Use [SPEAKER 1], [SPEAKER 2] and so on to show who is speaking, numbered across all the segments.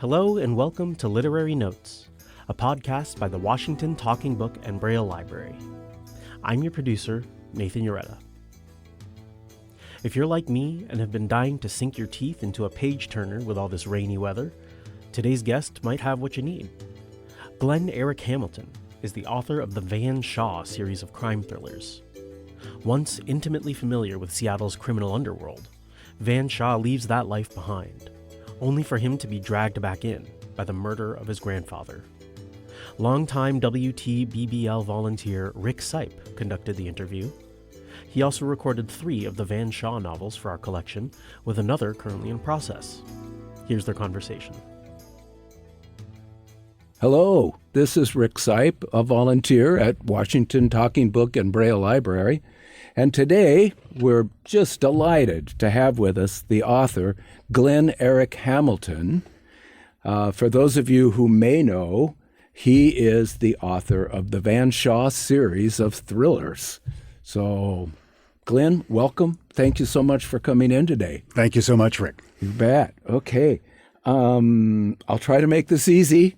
[SPEAKER 1] Hello and welcome to Literary Notes, a podcast by the Washington Talking Book and Braille Library. I'm your producer, Nathan Ureta. If you're like me and have been dying to sink your teeth into a page-turner with all this rainy weather, today's guest might have what you need. Glen Erik Hamilton is the author of the Van Shaw series of crime thrillers. Once intimately familiar with Seattle's criminal underworld, Van Shaw leaves that life behind, only for him to be dragged back in by the murder of his grandfather. Longtime WTBBL volunteer Rick Sipe conducted the interview. He also recorded 3 of the Van Shaw novels for our collection, with another currently in process. Here's their conversation.
[SPEAKER 2] Hello, this is Rick Sipe, a volunteer at Washington Talking Book and Braille Library. And today, we're just delighted to have with us the author, Glen Erik Hamilton. For those of you who may know, he is the author of the Van Shaw series of thrillers. So, Glen, welcome. Thank you so much for coming in today.
[SPEAKER 3] Thank you so much, Rick.
[SPEAKER 2] You bet. Okay. I'll try to make this easy.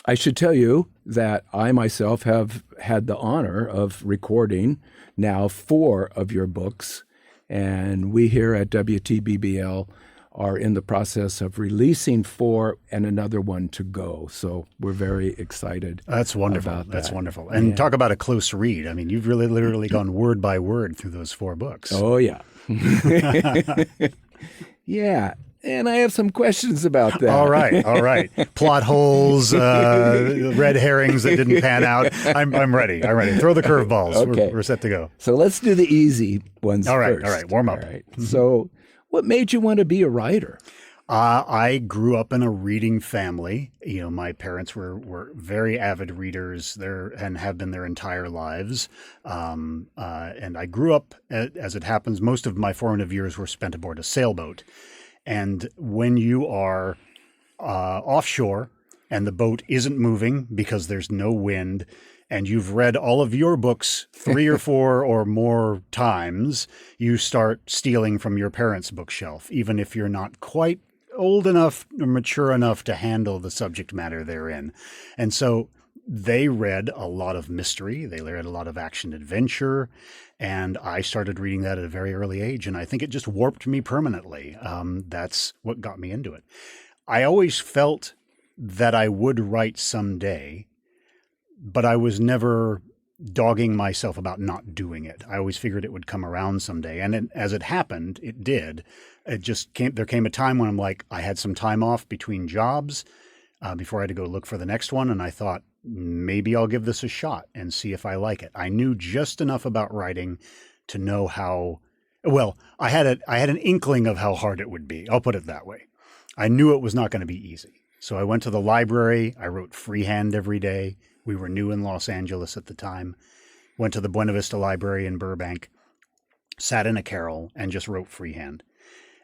[SPEAKER 2] I should tell you that I myself have had the honor of recording now 4 of your books, and we here at WTBBL are in the process of releasing 4 and another one to go. So we're very excited.
[SPEAKER 3] That's wonderful.
[SPEAKER 2] About
[SPEAKER 3] That's
[SPEAKER 2] that.
[SPEAKER 3] wonderful. And
[SPEAKER 2] Yeah.
[SPEAKER 3] talk about a close read. I mean, you've really literally gone word by word through those 4 books.
[SPEAKER 2] Oh, yeah. Yeah. And I have some questions about that.
[SPEAKER 3] All right. Plot holes, red herrings that didn't pan out. I'm ready. Throw the curveballs.
[SPEAKER 2] Okay.
[SPEAKER 3] We're set to go.
[SPEAKER 2] So let's do the easy ones
[SPEAKER 3] All right.
[SPEAKER 2] first.
[SPEAKER 3] Warm up.
[SPEAKER 2] All right. So what made you want to be a writer?
[SPEAKER 3] I grew up in a reading family. You know, my parents were very avid readers there and have been their entire lives. And I grew up, as it happens, most of my formative years were spent aboard a sailboat. And when you are offshore and the boat isn't moving because there's no wind, and you've read all of your books 3 or 4 or more times, you start stealing from your parents' bookshelf, even if you're not quite old enough or mature enough to handle the subject matter they're in. And so they read a lot of mystery. They read a lot of action adventure. And I started reading that at a very early age. And I think it just warped me permanently. That's what got me into it. I always felt that I would write someday, but I was never dogging myself about not doing it. I always figured it would come around someday. And as it happened, it did. There came a time when I'm like, I had some time off between jobs before I had to go look for the next one. And I thought, maybe I'll give this a shot and see if I like it. I knew just enough about writing to know I had an inkling of how hard it would be. I'll put it that way. I knew it was not going to be easy. So I went to the library. I wrote freehand every day. We were new in Los Angeles at the time. Went to the Buena Vista Library in Burbank, sat in a carrel, and just wrote freehand.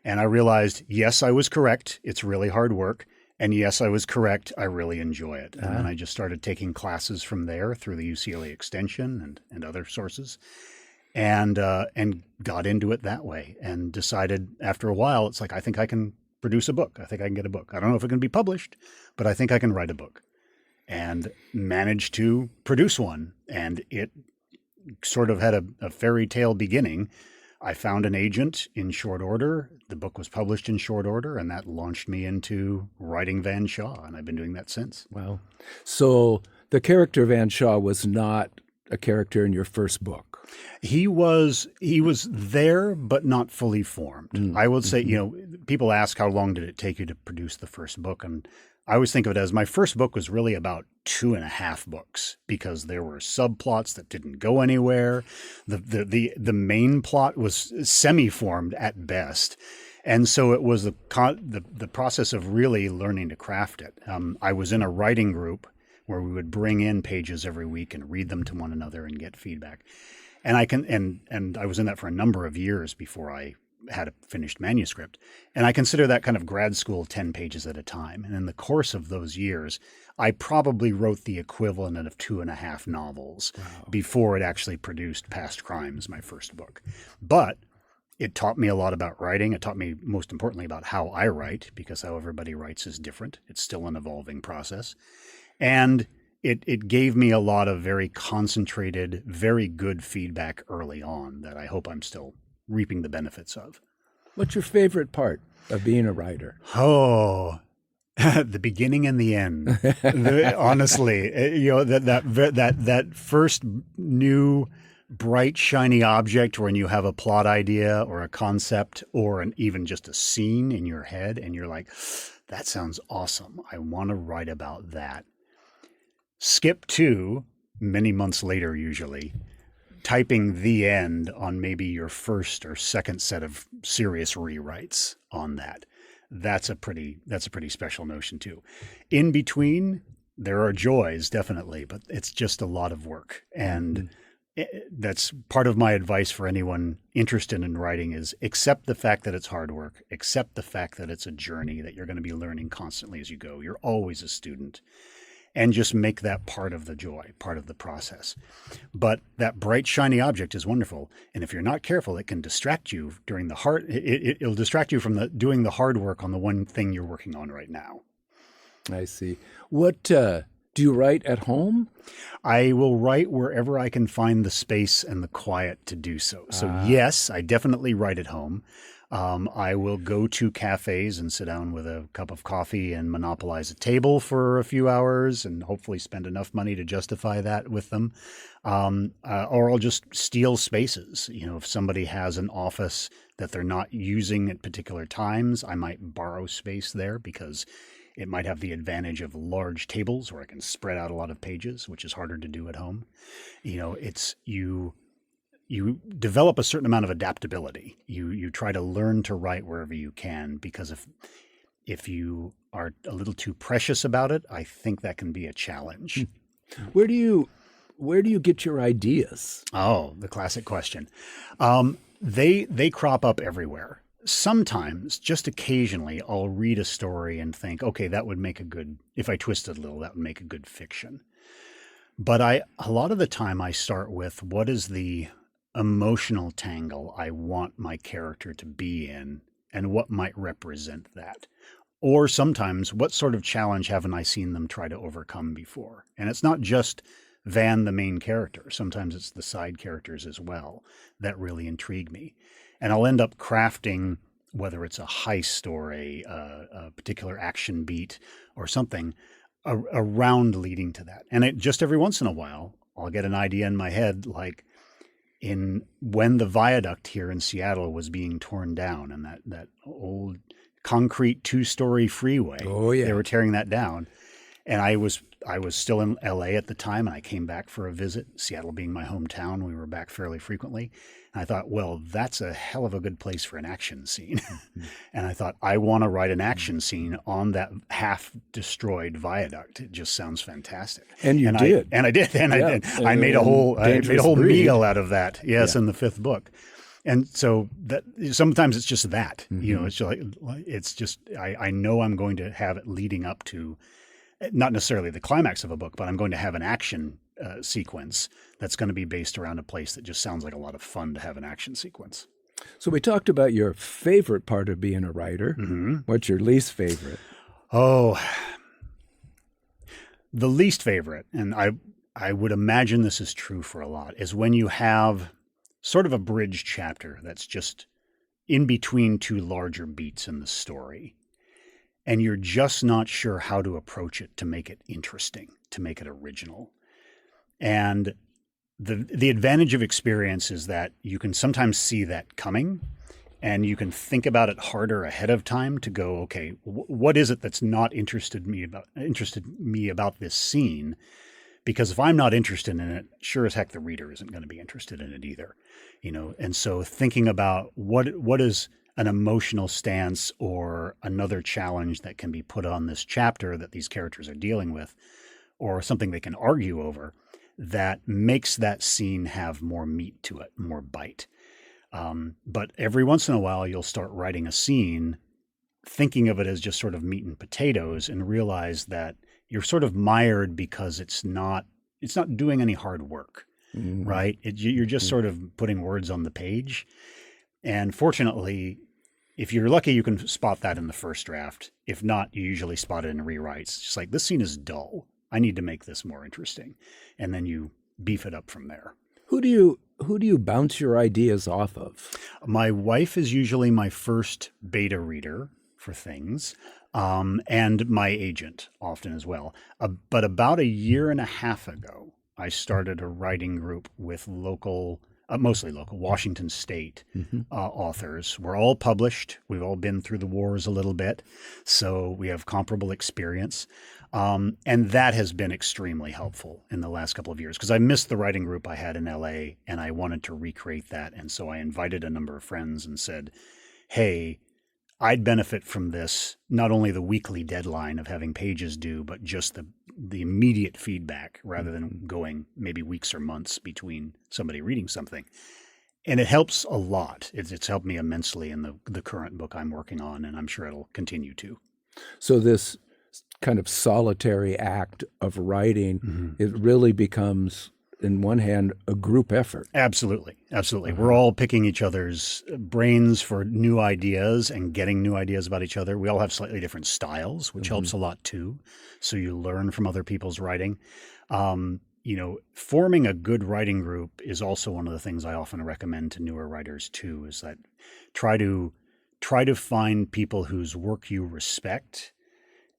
[SPEAKER 3] And I realized, yes, I was correct. It's really hard work. And yes, I was correct. I really enjoy it. And then I just started taking classes from there through the UCLA Extension and other sources, and got into it that way. And decided after a while, it's like, I think I can produce a book. I think I can get a book. I don't know if it can be published, but I think I can write a book. And managed to produce one. And it sort of had a fairy tale beginning. I found an agent in short order. The book was published in short order, and that launched me into writing Van Shaw, and I've been doing that since.
[SPEAKER 2] Wow. So the character Van Shaw was not a character in your first book.
[SPEAKER 3] He was there, but not fully formed. I would say, people ask how long did it take you to produce the first book, and I always think of it as my first book was really about 2.5 books because there were subplots that didn't go anywhere. The main plot was semi-formed at best. And so it was the process of really learning to craft it. I was in a writing group where we would bring in pages every week and read them to one another and get feedback. And I was in that for a number of years before I had a finished manuscript. And I consider that kind of grad school 10 pages at a time. And in the course of those years, I probably wrote the equivalent of 2.5 novels before it actually produced Past Crimes, my first book. But It taught me a lot about writing. It taught me, most importantly, about how I write, because how everybody writes is different. It's still an evolving process. And it gave me a lot of very concentrated, very good feedback early on that I hope I'm still reaping the benefits of.
[SPEAKER 2] What's your favorite part of being a writer?
[SPEAKER 3] Oh, the beginning and the end. Honestly, that first new bright, shiny object when you have a plot idea or a concept or even just a scene in your head and you're like, that sounds awesome. I want to write about that. Skip to, many months later usually, typing the end on maybe your first or second set of serious rewrites on that. That's a pretty special notion too. In between, there are joys, definitely, but it's just a lot of work. And that's part of my advice for anyone interested in writing is accept the fact that it's hard work, accept the fact that it's a journey, that you're going to be learning constantly as you go. You're always a student, and just make that part of the joy, part of the process. But that bright, shiny object is wonderful. And if you're not careful, it can distract you during it'll distract you from doing the hard work on the one thing you're working on right now.
[SPEAKER 2] I see. What, do you write at home?
[SPEAKER 3] I will write wherever I can find the space and the quiet to do so. So yes, I definitely write at home. I will go to cafes and sit down with a cup of coffee and monopolize a table for a few hours and hopefully spend enough money to justify that with them. Or I'll just steal spaces. If somebody has an office that they're not using at particular times, I might borrow space there because it might have the advantage of large tables where I can spread out a lot of pages, which is harder to do at home. You develop a certain amount of adaptability. You try to learn to write wherever you can, because if you are a little too precious about it, I think that can be a challenge.
[SPEAKER 2] Where do you get your ideas?
[SPEAKER 3] Oh, the classic question. They crop up everywhere. Sometimes, just occasionally, I'll read a story and think, okay, that would make if I twist it a little, that would make a good fiction. But a lot of the time I start with, what is the emotional tangle I want my character to be in, and what might represent that? Or sometimes, what sort of challenge haven't I seen them try to overcome before? And it's not just Van, the main character. Sometimes it's the side characters as well that really intrigue me. And I'll end up crafting, whether it's a heist or a particular action beat or something, around leading to that. And just every once in a while, I'll get an idea in my head, like when the viaduct here in Seattle was being torn down, and that old concrete 2-story freeway.
[SPEAKER 2] Oh yeah,
[SPEAKER 3] they were tearing that down, and I was still in LA at the time, and I came back for a visit. Seattle being my hometown, we were back fairly frequently. And I thought, well, that's a hell of a good place for an action scene. And I thought, I want to write an action scene on that half-destroyed viaduct. It just sounds fantastic.
[SPEAKER 2] And you did.
[SPEAKER 3] I did. I made a whole meal out of that. Yes, in the 5th book. And so that sometimes it's just that. It's just I know I'm going to have it leading up to, not necessarily the climax of a book, but I'm going to have an action sequence that's going to be based around a place that just sounds like a lot of fun to have an action sequence.
[SPEAKER 2] So we talked about your favorite part of being a writer. Mm-hmm. What's your least favorite?
[SPEAKER 3] Oh, the least favorite, and I would imagine this is true for a lot, is when you have sort of a bridge chapter that's just in between two larger beats in the story, and you're just not sure how to approach it to make it interesting, to make it original. And the advantage of experience is that you can sometimes see that coming, and you can think about it harder ahead of time to go, okay, what is it that's not interested me about this scene? Because if I'm not interested in it, sure as heck the reader isn't going to be interested in it either, And so thinking about what is an emotional stance or another challenge that can be put on this chapter that these characters are dealing with, or something they can argue over, that makes that scene have more meat to it, more bite. But every once in a while, you'll start writing a scene thinking of it as just sort of meat and potatoes, and realize that you're sort of mired because it's not doing any hard work, right? You're just sort of putting words on the page. And fortunately, if you're lucky, you can spot that in the first draft. If not, you usually spot it in rewrites. It's just like, this scene is dull. I need to make this more interesting. And then you beef it up from there.
[SPEAKER 2] Who do you bounce your ideas off of?
[SPEAKER 3] My wife is usually my first beta reader for things, and my agent often as well. But about a year and a half ago, I started a writing group with mostly local, Washington State authors. We're all published. We've all been through the wars a little bit, so we have comparable experience. And that has been extremely helpful in the last couple of years because I missed the writing group I had in LA and I wanted to recreate that. And so I invited a number of friends and said, hey, I'd benefit from this, not only the weekly deadline of having pages due, but just the immediate feedback rather than going maybe weeks or months between somebody reading something. And it helps a lot. It's helped me immensely in the current book I'm working on, and I'm sure it'll continue to.
[SPEAKER 2] So this kind of solitary act of writing, it really becomes, in one hand, a group effort.
[SPEAKER 3] Absolutely. Absolutely. We're all picking each other's brains for new ideas and getting new ideas about each other. We all have slightly different styles, which helps a lot too. So you learn from other people's writing. Forming a good writing group is also one of the things I often recommend to newer writers too, is that try to find people whose work you respect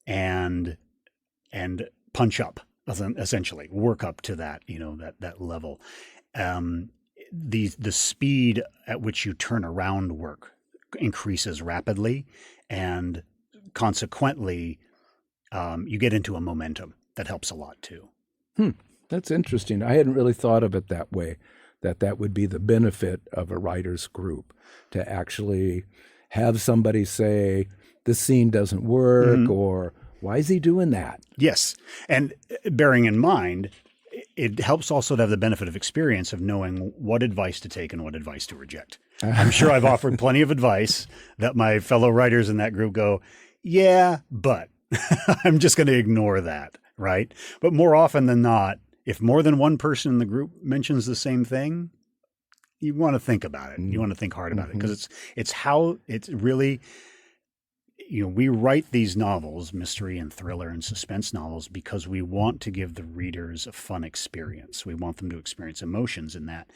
[SPEAKER 3] and punch up, essentially work up to that, that level. The speed at which you turn around work increases rapidly, and consequently, you get into a momentum that helps a lot too.
[SPEAKER 2] That's interesting. I hadn't really thought of it that way, that would be the benefit of a writer's group, to actually have somebody say, this scene doesn't work, or why is he doing that?
[SPEAKER 3] Yes. And bearing in mind, it helps also to have the benefit of experience of knowing what advice to take and what advice to reject. I'm sure I've offered plenty of advice that my fellow writers in that group go, yeah, but I'm just going to ignore that, right? But more often than not, if more than one person in the group mentions the same thing, you want to think about it. You want to think hard about it, because it's how it's really, we write these novels, mystery and thriller and suspense novels, because we want to give the readers a fun experience. We want them to experience emotions in that.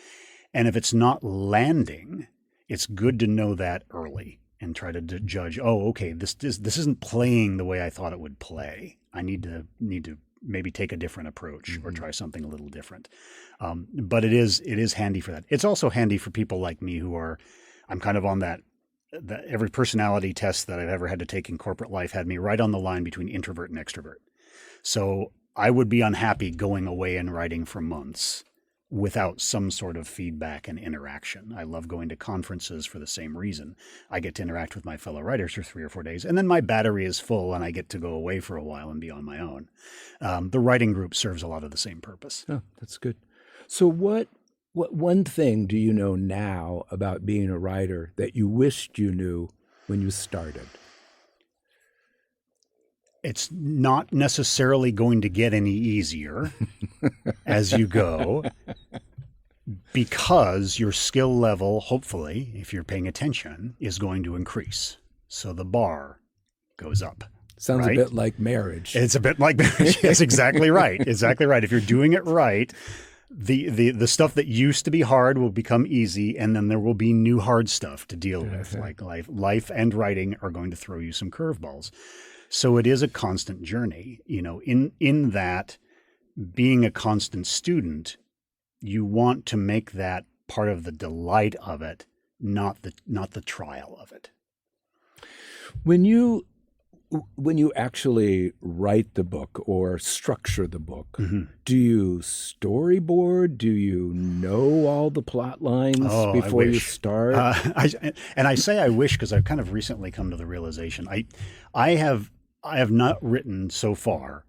[SPEAKER 3] And if it's not landing, it's good to know that early and try to judge, okay, this isn't playing the way I thought it would play. I need to maybe take a different approach or try something a little different. But it is handy for that. It's also handy for people like me I'm kind of on that every personality test that I've ever had to take in corporate life had me right on the line between introvert and extrovert. So I would be unhappy going away and writing for months without some sort of feedback and interaction. I love going to conferences for the same reason. I get to interact with my fellow writers for 3 or 4 days, and then my battery is full and I get to go away for a while and be on my own. The writing group serves a lot of the same purpose.
[SPEAKER 2] Oh, that's good. So what one thing do you know now about being a writer that you wished you knew when you started?
[SPEAKER 3] It's not necessarily going to get any easier as you go, because your skill level, hopefully, if you're paying attention, is going to increase. So the bar goes up.
[SPEAKER 2] Sounds
[SPEAKER 3] right?
[SPEAKER 2] a bit like marriage.
[SPEAKER 3] It's a bit like marriage. That's exactly right. Exactly right. If you're doing it right, the stuff that used to be hard will become easy, and then there will be new hard stuff to deal with. Like life and writing are going to throw you some curveballs. So it is a constant journey, in that being a constant student, you want to make that part of the delight of it, not the trial of it.
[SPEAKER 2] When you actually write the book or structure the book, do you storyboard? Do you know all the plot lines before you start?
[SPEAKER 3] I say I wish, because I've kind of recently come to the realization I have not written so far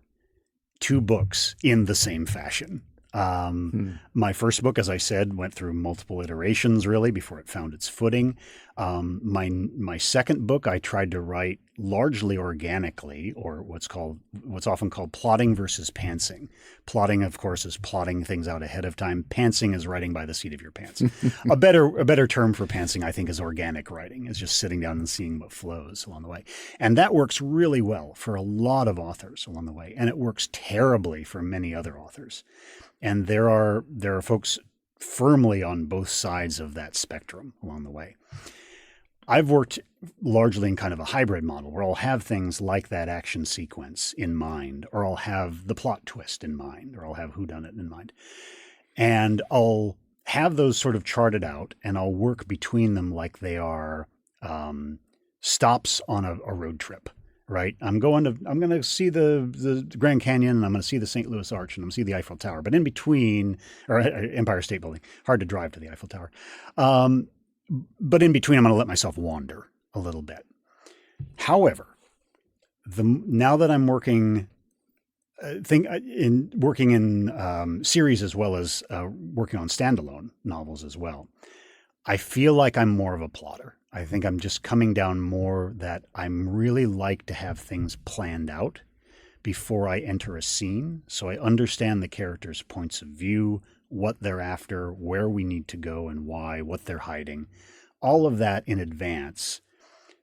[SPEAKER 3] 2 books in the same fashion. My first book, as I said, went through multiple iterations really before it found its footing. My second book, I tried to write largely organically, or what's often called plotting versus pantsing. Plotting, of course, is plotting things out ahead of time. Pantsing is writing by the seat of your pants. A better term for pantsing, I think, is organic writing. It's just sitting down and seeing what flows along the way. And that works really well for a lot of authors along the way, and it works terribly for many other authors. And there are folks firmly on both sides of that spectrum along the way. I've worked largely in kind of a hybrid model where I'll have things like that action sequence in mind, or I'll have the plot twist in mind, or I'll have whodunit in mind. And I'll have those sort of charted out, and I'll work between them like they are stops on a road trip. Right, I'm going to see the Grand Canyon, and I'm going to see the St. Louis Arch, and I'm going to see the Eiffel Tower. But in between, or Empire State Building, hard to drive to the Eiffel Tower. But in between, I'm going to let myself wander a little bit. However, now that I'm working in series as well as working on standalone novels as well, I feel like I'm more of a plotter. I think I'm just coming down more that I'm really like to have things planned out before I enter a scene, so I understand the characters' points of view, what they're after, where we need to go and why, what they're hiding, all of that in advance,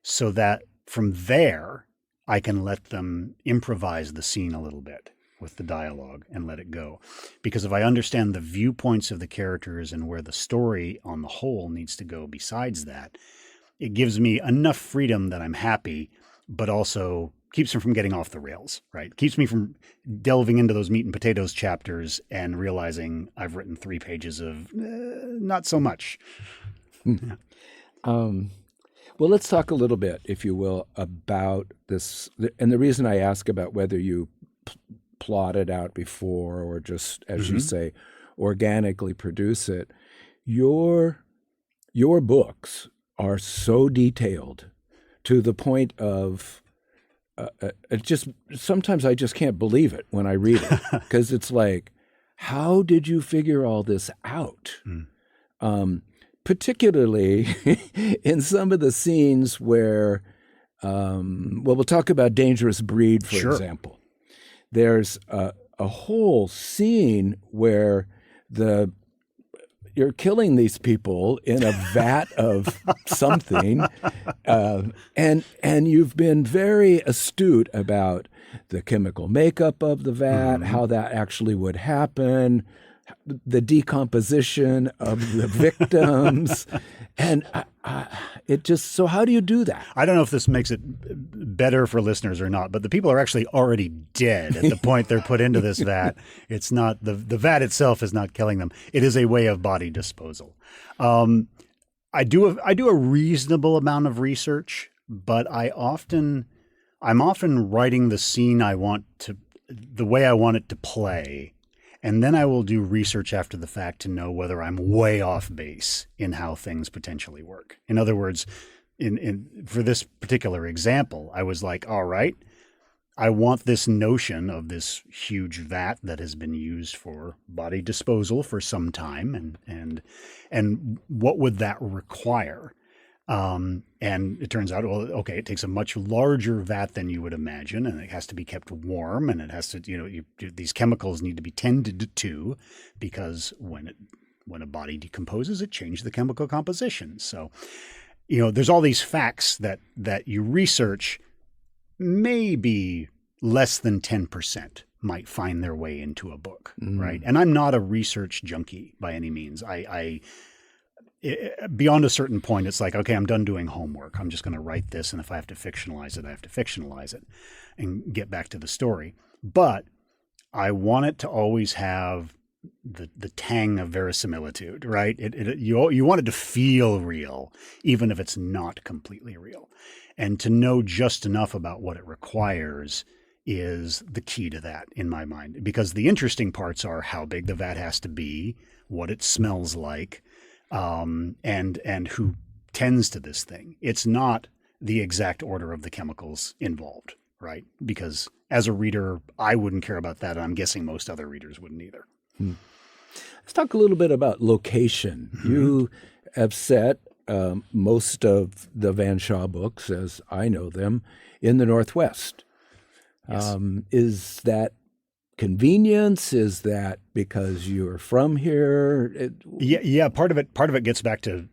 [SPEAKER 3] so that from there I can let them improvise the scene a little bit with the dialogue and let it go. Because if I understand the viewpoints of the characters and where the story on the whole needs to go besides that, it gives me enough freedom that I'm happy, but also keeps me from getting off the rails, right? Keeps me from delving into those meat and potatoes chapters and realizing I've written 3 pages of not so much.
[SPEAKER 2] Yeah. Well, let's talk a little bit, if you will, about this. And the reason I ask about whether you plot it out before or just, as you say, organically produce it, your books are so detailed to the point of it just sometimes I just can't believe it when I read it, because it's like, how did you figure all this out? Particularly in some of the scenes where, we'll talk about Dangerous Breed, for example. There's a whole scene where you're killing these people in a vat of something, and you've been very astute about the chemical makeup of the vat, how that actually would happen, the decomposition of the victims, and it just, so how do you do that?
[SPEAKER 3] I don't know if this makes it better for listeners or not, but the people are actually already dead at the point they're put into this vat. It's not, the vat itself is not killing them. It is a way of body disposal. I do a reasonable amount of research, but I'm often writing the scene the way I want it to play. And then I will do research after the fact to know whether I'm way off base in how things potentially work. In other words, for this particular example, I was like, all right, I want this notion of this huge vat that has been used for body disposal for some time, and what would that require? And it turns out, well, okay, it takes a much larger vat than you would imagine, and it has to be kept warm, and it has to, these chemicals need to be tended to, because when a body decomposes, it changes the chemical composition. So, there's all these facts that you research, maybe less than 10% might find their way into a book, right? And I'm not a research junkie by any means. Beyond a certain point, it's like, okay, I'm done doing homework. I'm just going to write this, and if I have to fictionalize it, I have to fictionalize it and get back to the story. But I want it to always have the tang of verisimilitude, right? You want it to feel real, even if it's not completely real. And to know just enough about what it requires is the key to that in my mind, because the interesting parts are how big the vat has to be, what it smells like, and who tends to this thing. It's not the exact order of the chemicals involved, right? Because as a reader, I wouldn't care about that, and I'm guessing most other readers wouldn't either.
[SPEAKER 2] Let's talk a little bit about location.
[SPEAKER 3] Mm-hmm.
[SPEAKER 2] You have set most of the Van Shaw books, as I know them, in the Northwest.
[SPEAKER 3] Yes.
[SPEAKER 2] Is that convenience? Is that because you're from here?
[SPEAKER 3] Yeah. Part of it gets back to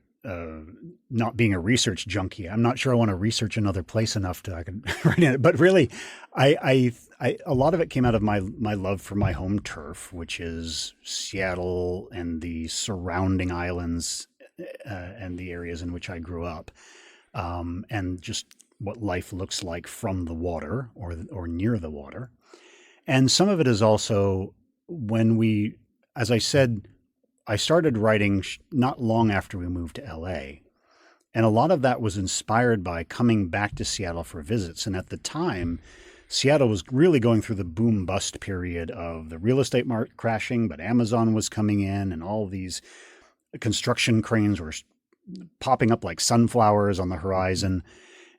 [SPEAKER 3] not being a research junkie. I'm not sure I want to research another place enough to I can write in it. But really, I a lot of it came out of my love for my home turf, which is Seattle and the surrounding islands and the areas in which I grew up, and just what life looks like from the water or near the water. And some of it is also when as I said, I started writing not long after we moved to LA. And a lot of that was inspired by coming back to Seattle for visits. And at the time, Seattle was really going through the boom bust period of the real estate market crashing, but Amazon was coming in and all these construction cranes were popping up like sunflowers on the horizon.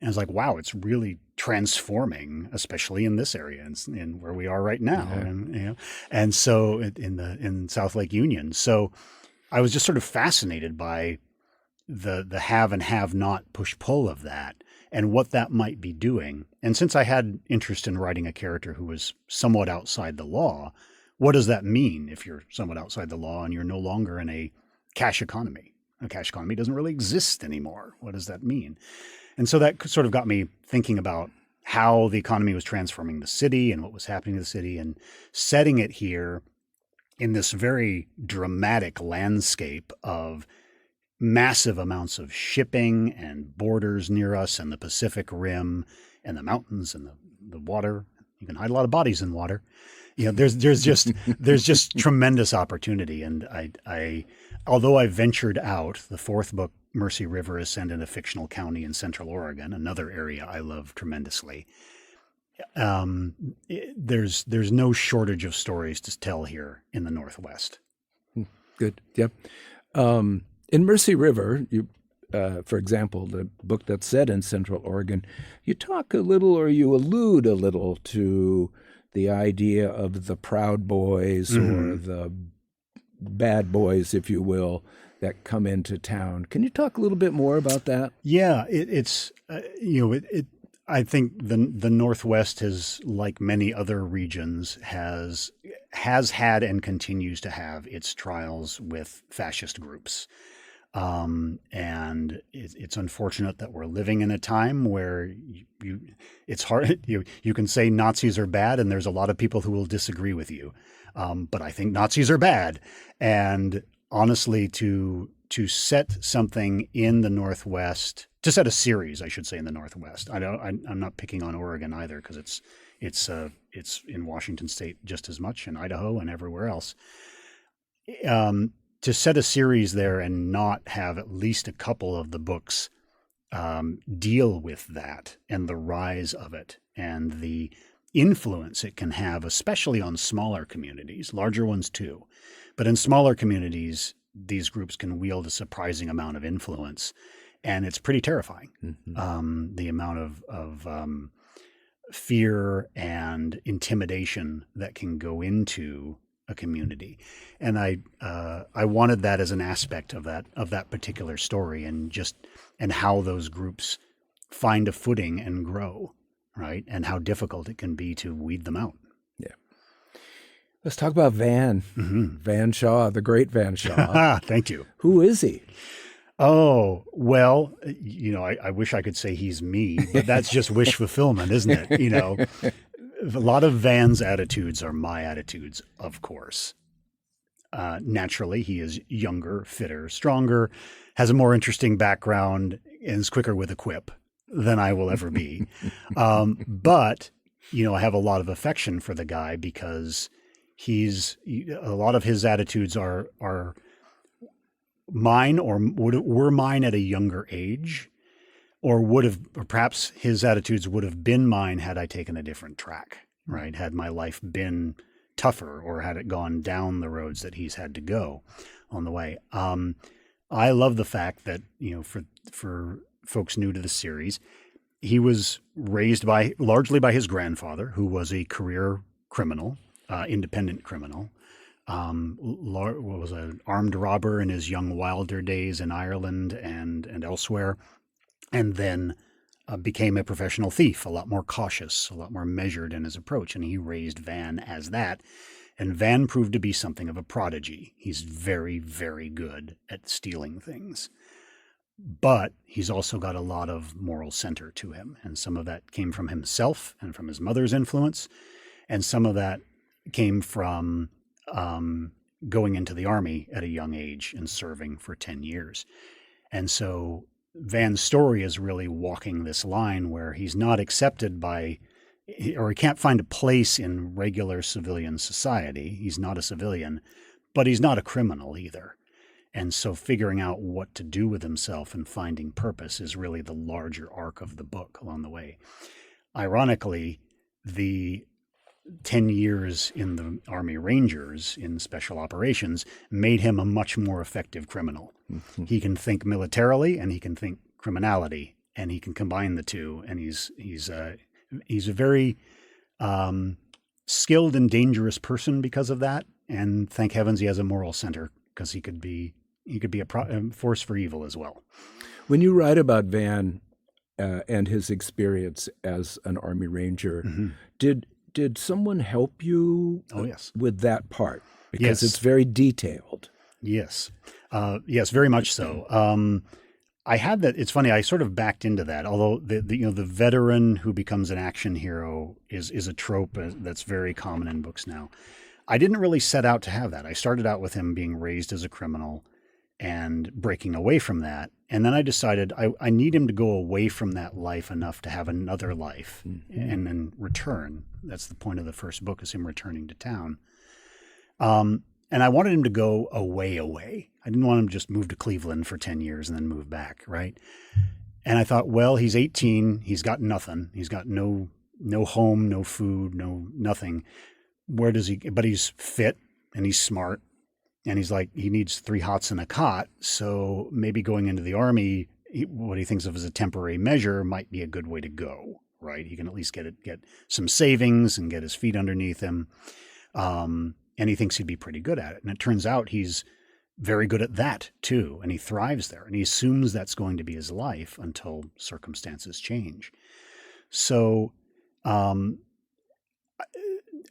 [SPEAKER 3] And it's like, wow, it's really transforming, especially in this area and where we are right now.
[SPEAKER 2] Yeah.
[SPEAKER 3] And so in South Lake Union. So I was just sort of fascinated by the have and have not push pull of that and what that might be doing. And since I had interest in writing a character who was somewhat outside the law, what does that mean if you're somewhat outside the law and you're no longer in a cash economy? A cash economy doesn't really exist anymore. What does that mean? And so that sort of got me thinking about how the economy was transforming the city and what was happening to the city and setting it here in this very dramatic landscape of massive amounts of shipping and borders near us and the Pacific Rim and the mountains and the water. You can hide a lot of bodies in water. There's just tremendous opportunity. And I although I ventured out, the fourth book, Mercy River, is set in a fictional county in Central Oregon, another area I love tremendously. There's no shortage of stories to tell here in the Northwest.
[SPEAKER 2] Good. Yep. In Mercy River, you, for example, the book that's set in Central Oregon, you talk a little or you allude a little to the idea of the Proud Boys or the bad boys, if you will, that come into town. Can you talk a little bit more about that?
[SPEAKER 3] Yeah, I think the Northwest has, like many other regions, has had and continues to have its trials with fascist groups. And it's unfortunate that we're living in a time where it's hard. You can say Nazis are bad, and there's a lot of people who will disagree with you. But I think Nazis are bad. And honestly, to set something in the Northwest, to set a series, I should say, in the Northwest. I'm not picking on Oregon either, because it's in Washington State just as much, and Idaho and everywhere else. To set a series there and not have at least a couple of the books deal with that and the rise of it and the influence it can have, especially on smaller communities, larger ones too. But in smaller communities, these groups can wield a surprising amount of influence, and it's pretty terrifying. Mm-hmm. The amount of fear and intimidation that can go into a community. And I wanted that as an aspect of that particular story, and how those groups find a footing and grow, right? And how difficult it can be to weed them out.
[SPEAKER 2] Yeah. Let's talk about Van. Mm-hmm. Van Shaw, the great Van Shaw.
[SPEAKER 3] Thank you.
[SPEAKER 2] Who is he?
[SPEAKER 3] Oh, well, I wish I could say he's me, but that's just wish fulfillment, isn't it? A lot of Van's attitudes are my attitudes, of course. Naturally, he is younger, fitter, stronger, has a more interesting background, and is quicker with a quip than I will ever be. But, I have a lot of affection for the guy because a lot of his attitudes are mine, or were mine at a younger age, or perhaps his attitudes would have been mine had I taken a different track, right? Had my life been tougher, or had it gone down the roads that he's had to go on the way. I love the fact that, for folks new to the series, he was raised largely by his grandfather, who was a career criminal, independent criminal. was an armed robber in his young wilder days in Ireland and elsewhere, and then became a professional thief, a lot more cautious, a lot more measured in his approach. And he raised Van as that. And Van proved to be something of a prodigy. He's very, very good at stealing things. But he's also got a lot of moral center to him. And some of that came from himself and from his mother's influence. And some of that came from going into the army at a young age and serving for 10 years. And so Van's story is really walking this line where he's not accepted by, or he can't find a place in regular civilian society. He's not a civilian, but he's not a criminal either. And so figuring out what to do with himself and finding purpose is really the larger arc of the book along the way. Ironically, the 10 years in the Army Rangers in special operations made him a much more effective criminal. Mm-hmm. He can think militarily and he can think criminality, and he can combine the two. And he's a very skilled and dangerous person because of that. And thank heavens he has a moral center, because he could be a force for evil as well.
[SPEAKER 2] When you write about Van and his experience as an Army Ranger, mm-hmm. Did someone help you with that part? Because it's very detailed.
[SPEAKER 3] Yes. Yes, very much so. I had that. It's funny. I sort of backed into that. Although the veteran who becomes an action hero is a trope that's very common in books now. I didn't really set out to have that. I started out with him being raised as a criminal and breaking away from that. And then I decided I need him to go away from that life enough to have another life, mm-hmm. and then return. That's the point of the first book, is him returning to town. And I wanted him to go away. I didn't want him to just move to Cleveland for 10 years and then move back, right? And I thought, well, he's 18. He's got nothing. He's got no home, no food, nothing. Where does he? But he's fit and he's smart. And he's like, he needs 3 hots and a cot. So maybe going into the Army, what he thinks of as a temporary measure might be a good way to go, right? He can at least get some savings and get his feet underneath him. And he thinks he'd be pretty good at it. And it turns out he's very good at that too. And he thrives there. And he assumes that's going to be his life until circumstances change. So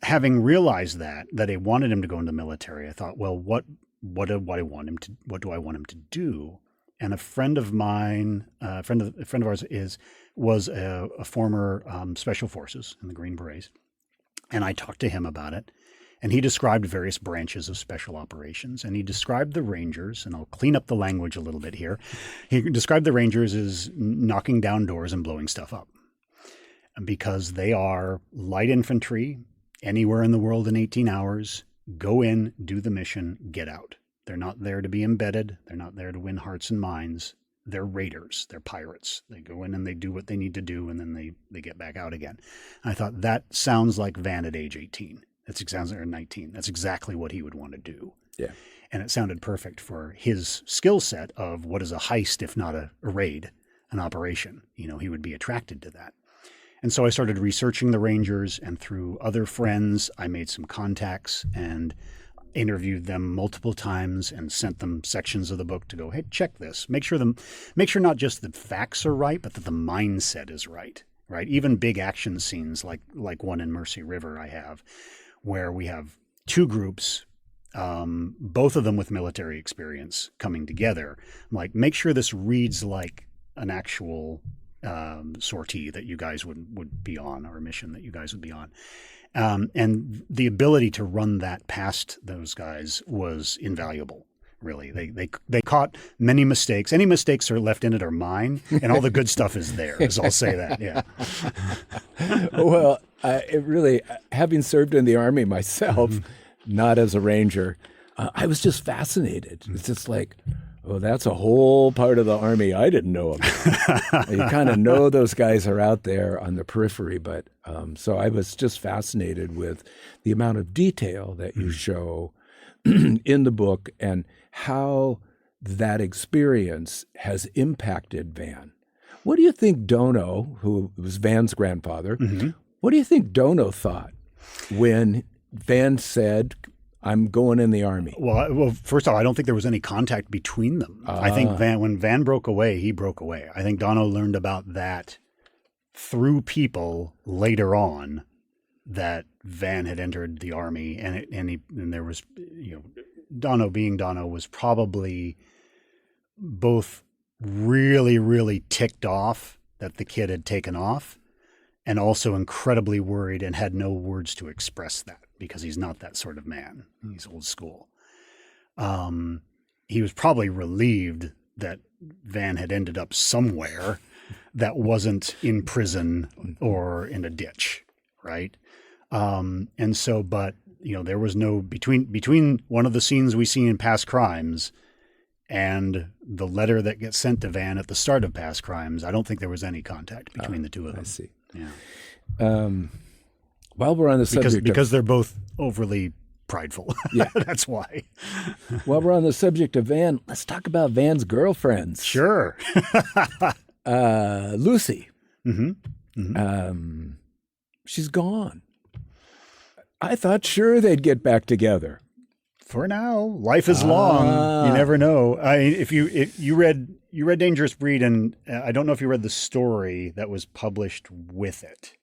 [SPEAKER 3] having realized that I wanted him to go into the military, I thought, well, what do I want him to do? And a friend of mine, a friend of ours was a former special forces in the Green Berets, and I talked to him about it. And he described various branches of special operations, and he described the Rangers, and I'll clean up the language a little bit here. He described the Rangers as knocking down doors and blowing stuff up, because they are light infantry. Anywhere in the world in 18 hours, go in, do the mission, get out. They're not there to be embedded. They're not there to win hearts and minds. They're raiders. They're pirates. They go in and they do what they need to do, and then they get back out again. I thought that sounds like Van at age 18. Sounds like 19. That's exactly what he would want to do.
[SPEAKER 2] Yeah.
[SPEAKER 3] And it sounded perfect for his skill set of what is a heist, if not a raid, an operation. He would be attracted to that. And so I started researching the Rangers, and through other friends, I made some contacts and interviewed them multiple times and sent them sections of the book to go, hey, check this. Make sure not just the facts are right, but that the mindset is right. Right? Even big action scenes like one in Mercy River I have, where we have 2 groups, both of them with military experience coming together. I'm like, make sure this reads like an actual sortie that you guys would be on, or a mission that you guys would be on. And the ability to run that past those guys was invaluable. Really, they caught many mistakes. Any mistakes are left in it are mine, and all the good stuff is theirs. I'll say that. Yeah.
[SPEAKER 2] Well, it really, having served in the Army myself, mm-hmm. not as a Ranger, I was just fascinated. It's just like, oh, that's a whole part of the Army I didn't know about. You kind of know those guys are out there on the periphery, but so I was just fascinated with the amount of detail that you show in the book and how that experience has impacted Van. What do you think Dono, who was Van's grandfather, mm-hmm. what do you think Dono thought when Van said, I'm going in the Army.
[SPEAKER 3] Well, first off, I don't think there was any contact between them. I think when Van broke away, he broke away. I think Dono learned about that through people later on, that Van had entered the Army, and there was, Dono being Dono was probably both really, really ticked off that the kid had taken off, and also incredibly worried and had no words to express that, because he's not that sort of man. He's old school. He was probably relieved that Van had ended up somewhere that wasn't in prison or in a ditch, right? And so, but there was no between one of the scenes we see in Past Crimes and the letter that gets sent to Van at the start of Past Crimes. I don't think there was any contact between the two of them.
[SPEAKER 2] I see.
[SPEAKER 3] Yeah.
[SPEAKER 2] While we're on the subject,
[SPEAKER 3] because they're both overly prideful.
[SPEAKER 2] Yeah,
[SPEAKER 3] that's why.
[SPEAKER 2] While we're on the subject of Van, let's talk about Van's girlfriends.
[SPEAKER 3] Sure.
[SPEAKER 2] Lucy.
[SPEAKER 3] Mm-hmm. Mm-hmm.
[SPEAKER 2] She's gone. I thought sure they'd get back together.
[SPEAKER 3] For now, life is long. You never know. If you read Dangerous Breed, and I don't know if you read the story that was published with it.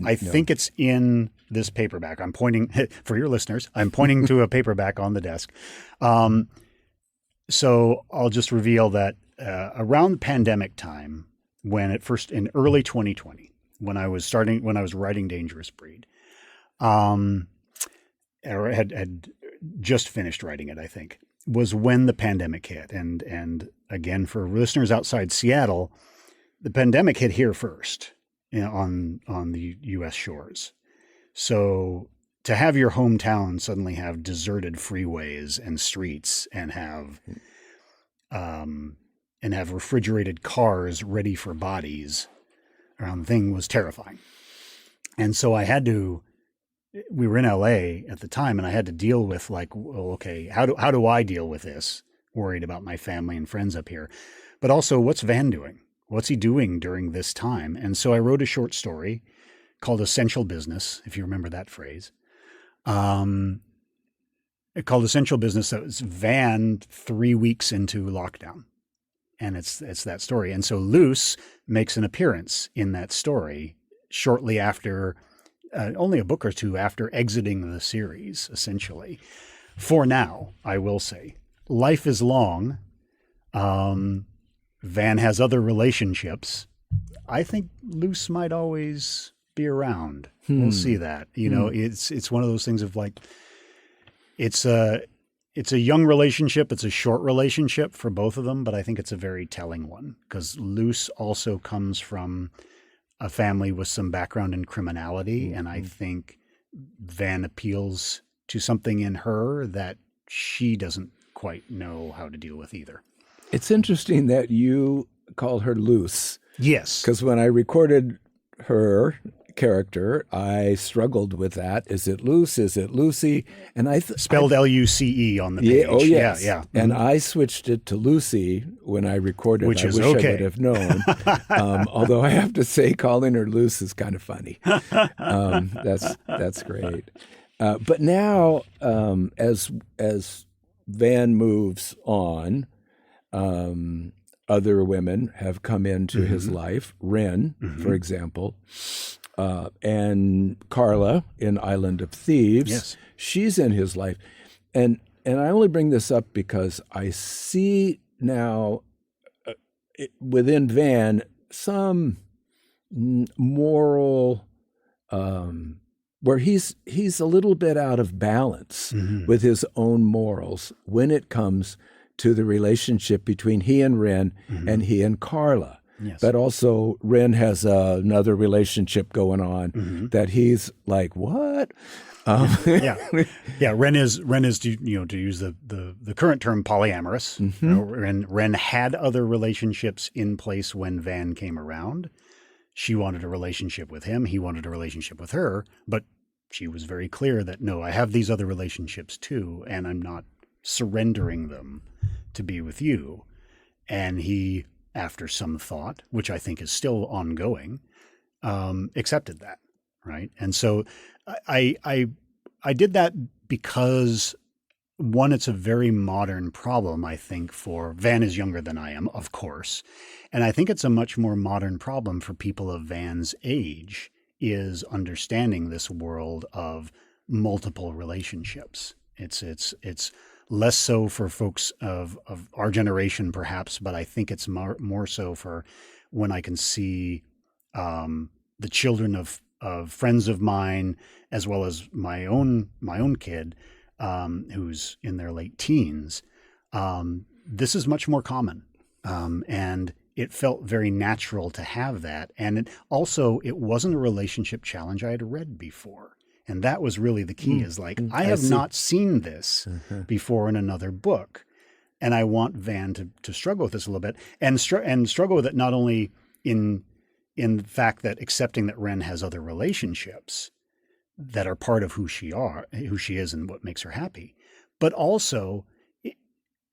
[SPEAKER 3] I think it's in this paperback. I'm pointing for your listeners. I'm pointing to a paperback on the desk. So I'll just reveal that around pandemic time, when in early 2020, when I was writing Dangerous Breed, or had just finished writing it, I think, was when the pandemic hit. And again, for listeners outside Seattle, the pandemic hit here first, on the U.S. shores. So to have your hometown suddenly have deserted freeways and streets and have refrigerated cars ready for bodies around the thing was terrifying. And so we were in LA at the time, and I had to deal with how do I deal with this? Worried about my family and friends up here, but also what's Van doing? What's he doing during this time? And so I wrote a short story called Essential Business, if you remember that phrase. Called Essential Business. That was Van 3 weeks into lockdown. And it's that story. And so Luce makes an appearance in that story shortly after, only a book or two after exiting the series, essentially. For now, I will say, life is long. Van has other relationships. I think Luce might always be around. We'll see that. It's one of those things of it's a young relationship. It's a short relationship for both of them, but I think it's a very telling one, because Luce also comes from a family with some background in criminality. And I think Van appeals to something in her that she doesn't quite know how to deal with either.
[SPEAKER 2] It's interesting that you call her Luce.
[SPEAKER 3] Yes.
[SPEAKER 2] Because when I recorded her character, I struggled with that. Is it Luce? Is it Lucy? And
[SPEAKER 3] spelled Luce on the page.
[SPEAKER 2] Yeah, oh, yes.
[SPEAKER 3] Yeah.
[SPEAKER 2] And I switched it to Lucy when I recorded.
[SPEAKER 3] Which is
[SPEAKER 2] I wish
[SPEAKER 3] okay.
[SPEAKER 2] I would have known. Although I have to say, calling her Luce is kind of funny. That's great. But now, as Van moves on, other women have come into his life. Wren, for example. And Carla in Island of Thieves,
[SPEAKER 3] yes.
[SPEAKER 2] She's in his life. And I only bring this up because I see now within Van some moral, where he's a little bit out of balance with his own morals when it comes to the relationship between he and Wren and he and Carla.
[SPEAKER 3] Yes.
[SPEAKER 2] But also Wren has another relationship going on that he's like, what?
[SPEAKER 3] Yeah. Wren is to use the current term, polyamorous. Wren had other relationships in place when Van came around. She wanted a relationship with him. He wanted a relationship with her. But she was very clear that, no, I have these other relationships too, and I'm not surrendering them to be with you. And he, after some thought, which I think is still ongoing, accepted that, right? And so I I did that because, one, it's a very modern problem, I think, for Van is younger than I am, of course. And I think it's a much more modern problem for people of Van's age, is understanding this world of multiple relationships. It's less so for folks of our generation, perhaps, but I think it's more so for when I can see the children of friends of mine, as well as my own kid, who's in their late teens. This is much more common, and it felt very natural to have that. And it wasn't a relationship challenge I had read before. And that was really the key, is like, I have not seen this before in another book. And I want Van to struggle with this a little bit, and struggle with it not only in the fact that accepting that Ren has other relationships that are part of who she is and what makes her happy, but also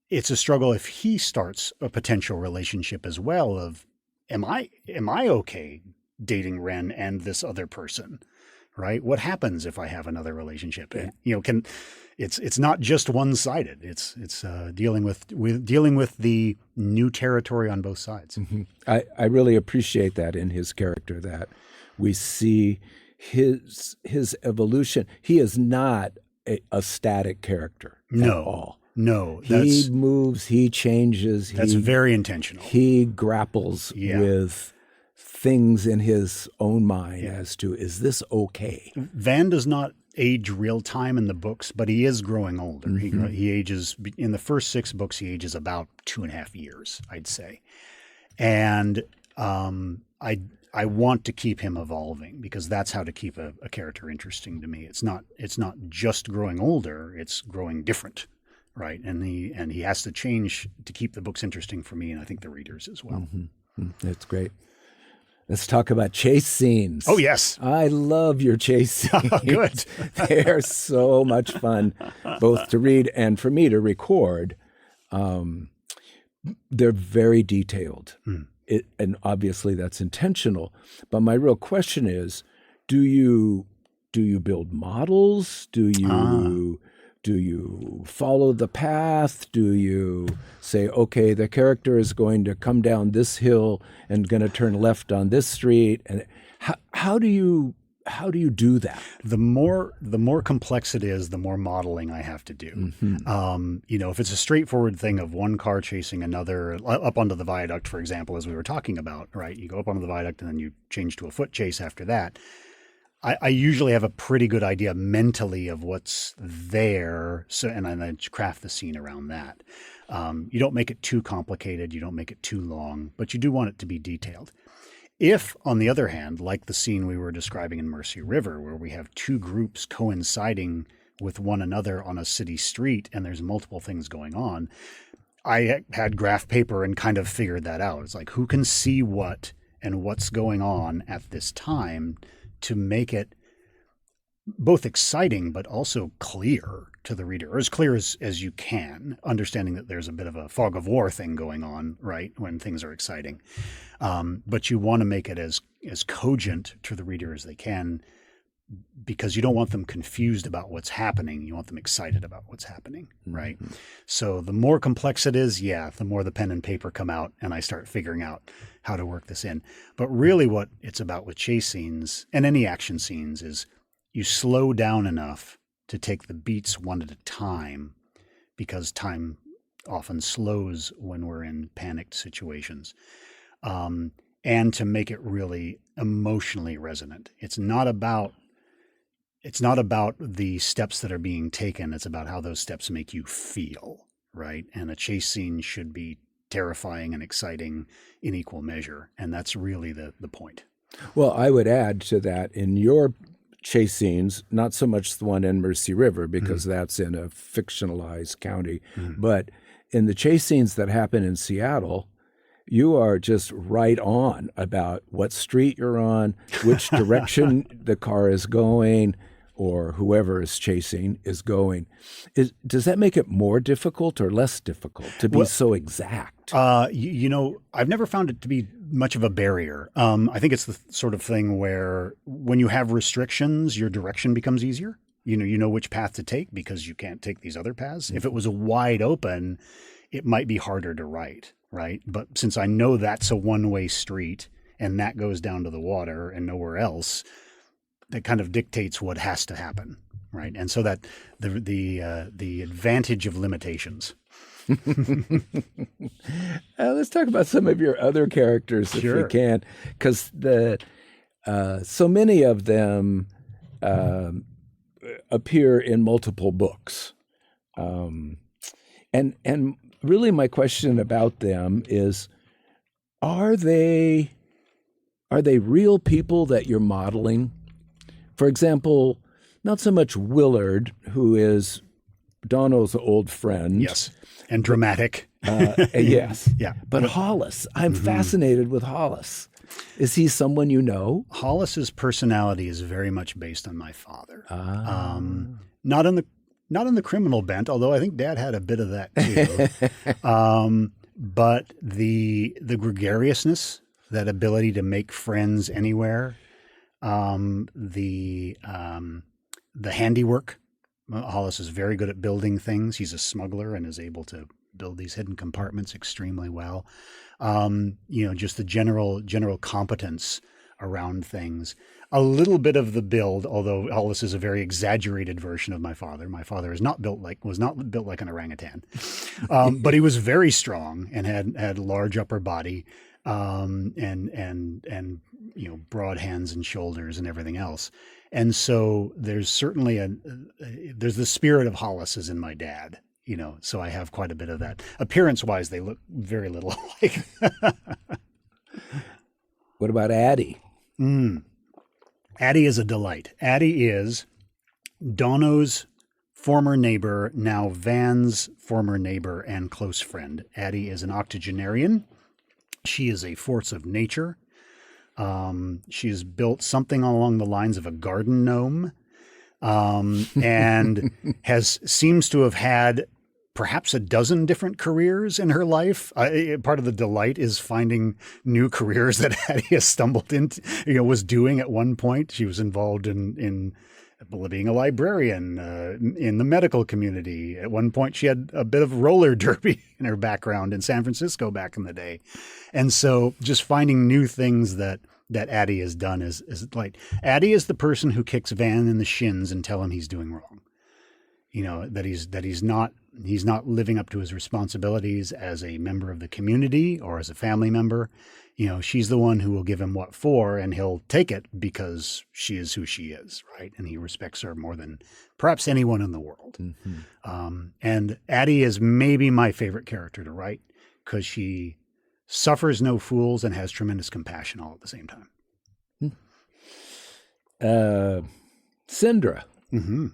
[SPEAKER 3] it's a struggle if he starts a potential relationship as well of, am I okay dating Ren and this other person, right? What happens if I have another relationship? And, it's not just one-sided. It's dealing with the new territory on both sides.
[SPEAKER 2] Mm-hmm. I really appreciate that in his character, that we see his evolution. He is not a static character at all.
[SPEAKER 3] No,
[SPEAKER 2] he moves, he changes.
[SPEAKER 3] That's very intentional.
[SPEAKER 2] He grapples with things in his own mind as to, is this okay?
[SPEAKER 3] Van does not age real time in the books, but he is growing older. Mm-hmm. He ages, in the first 6 books, he ages about 2.5 years, I'd say. And I want to keep him evolving, because that's how to keep a character interesting to me. It's not just growing older, it's growing different. Right. And he has to change to keep the books interesting for me, and I think the readers as well.
[SPEAKER 2] Mm-hmm. That's great. Let's talk about chase scenes.
[SPEAKER 3] Oh, yes.
[SPEAKER 2] I love your chase scenes.
[SPEAKER 3] Good.
[SPEAKER 2] They are so much fun, both to read and for me to record. They're very detailed. And obviously that's intentional. But my real question is, do you build models? Do you follow the path? Do you say, okay, the character is going to come down this hill and going to turn left on this street? And how do you do that?
[SPEAKER 3] The more complex it is, the more modeling I have to do. Mm-hmm. If it's a straightforward thing of one car chasing another up onto the viaduct, for example, as we were talking about, right? You go up onto the viaduct and then you change to a foot chase after that. I usually have a pretty good idea mentally of what's there, and then craft the scene around that. You don't make it too complicated, you don't make it too long, but you do want it to be detailed. If, on the other hand, like the scene we were describing in Mercy River, where we have 2 groups coinciding with one another on a city street and there's multiple things going on, I had graph paper and kind of figured that out. It's like, who can see what and what's going on at this time, to make it both exciting but also clear to the reader, or as clear as you can, understanding that there's a bit of a fog of war thing going on, right, when things are exciting. But you want to make it as cogent to the reader as they can, because you don't want them confused about what's happening. You want them excited about what's happening, right? Mm-hmm. So the more complex it is, the more the pen and paper come out and I start figuring out how to work this in. But really what it's about with chase scenes and any action scenes is you slow down enough to take the beats one at a time, because time often slows when we're in panicked situations, and to make it really emotionally resonant. It's not about the steps that are being taken. It's about how those steps make you feel, right? And a chase scene should be terrifying and exciting in equal measure. And that's really the point.
[SPEAKER 2] Well, I would add to that, in your chase scenes, not so much the one in Mercy River, because that's in a fictionalized county, but in the chase scenes that happen in Seattle, you are just right on about what street you're on, which direction the car is going, or whoever is chasing is going. Does that make it more difficult or less difficult to be so exact?
[SPEAKER 3] I've never found it to be much of a barrier. I think it's the sort of thing where when you have restrictions, your direction becomes easier. You know which path to take because you can't take these other paths. If it was a wide open, it might be harder to write, right? But since I know that's a one-way street and that goes down to the water and nowhere else, that kind of dictates what has to happen, right? And so that the advantage of limitations.
[SPEAKER 2] Let's talk about some of your other characters if we can, because so many of them appear in multiple books, and really my question about them is, are they real people that you're modeling? For example, not so much Willard, who is Donald's old friend.
[SPEAKER 3] Yes, and dramatic.
[SPEAKER 2] Yes.
[SPEAKER 3] Yeah.
[SPEAKER 2] But Hollis, I'm fascinated with Hollis. Is he someone you know?
[SPEAKER 3] Hollis's personality is very much based on my father. Not in the criminal bent, although I think Dad had a bit of that too. But the gregariousness, that ability to make friends anywhere, the handiwork. Hollis is very good at building things. He's a smuggler and is able to build these hidden compartments extremely well. Just the general competence around things. A little bit of the build, although Hollis is a very exaggerated version of my father. My father was not built like an orangutan, but he was very strong and had large upper body, and broad hands and shoulders and everything else. And so there's certainly there's the spirit of Hollis is in my dad, so I have quite a bit of that. Appearance-wise, they look very little alike.
[SPEAKER 2] What about Addie?
[SPEAKER 3] Addie is a delight. Addie is Dono's former neighbor, now Van's former neighbor and close friend. Addie is an octogenarian. She is a force of nature. She has built something along the lines of a garden gnome, and seems to have had perhaps a dozen different careers in her life. Part of the delight is finding new careers that Addie has stumbled into, was doing at one point. She was involved in being a librarian, in the medical community. At one point, she had a bit of roller derby in her background in San Francisco back in the day. And so just finding new things that Addie has done is like, Addie is the person who kicks Van in the shins and tell him he's doing wrong. That he's not living up to his responsibilities as a member of the community or as a family member. She's the one who will give him what for, and he'll take it because she is who she is, right? And he respects her more than perhaps anyone in the world. Mm-hmm. And Addie is maybe my favorite character to write because she suffers no fools and has tremendous compassion all at the same time.
[SPEAKER 2] Syndra.
[SPEAKER 3] Mm-hmm.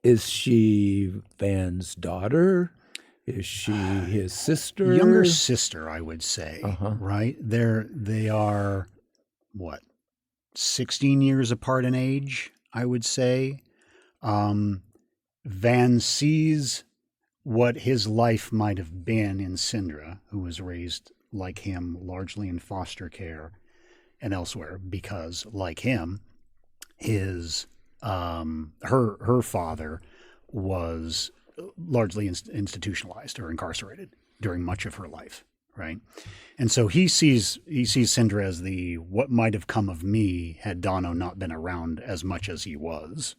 [SPEAKER 2] Is she Van's daughter? Is she his sister?
[SPEAKER 3] Younger sister, I would say. Right? They are, 16 years apart in age, I would say. Van sees what his life might have been in Syndra, who was raised like him, largely in foster care and elsewhere, because like him, her father was largely institutionalized or incarcerated during much of her life, right? And so he sees Syndra as what might have come of me had Dono not been around as much as he was,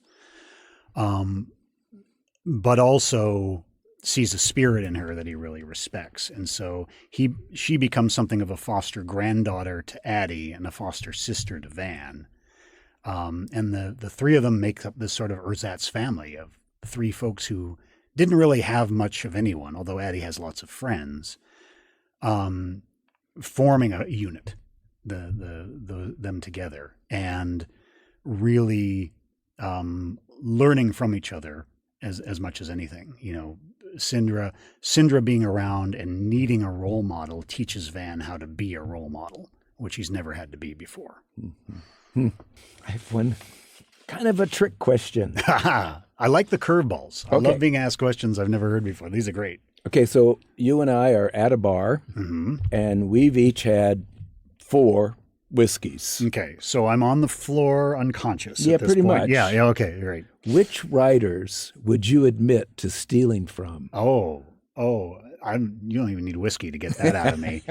[SPEAKER 3] but also sees a spirit in her that he really respects. And so she becomes something of a foster granddaughter to Addie and a foster sister to Van. And the three of them make up this sort of ersatz family of three folks who didn't really have much of anyone, although Addie has lots of friends, forming a unit, them together, and really learning from each other as much as anything. Syndra being around and needing a role model teaches Van how to be a role model, which he's never had to be before.
[SPEAKER 2] Mm-hmm. I have one kind of a trick question.
[SPEAKER 3] I like the curveballs. I love being asked questions I've never heard before. These are great.
[SPEAKER 2] Okay, so you and I are at a bar,
[SPEAKER 3] mm-hmm.
[SPEAKER 2] and we've each had 4 whiskeys.
[SPEAKER 3] Okay, so I'm on the floor unconscious
[SPEAKER 2] Yeah,
[SPEAKER 3] at this
[SPEAKER 2] pretty
[SPEAKER 3] point.
[SPEAKER 2] much.
[SPEAKER 3] Yeah, okay, right.
[SPEAKER 2] Which writers would you admit to stealing from?
[SPEAKER 3] Oh, you don't even need whiskey to get that out of me.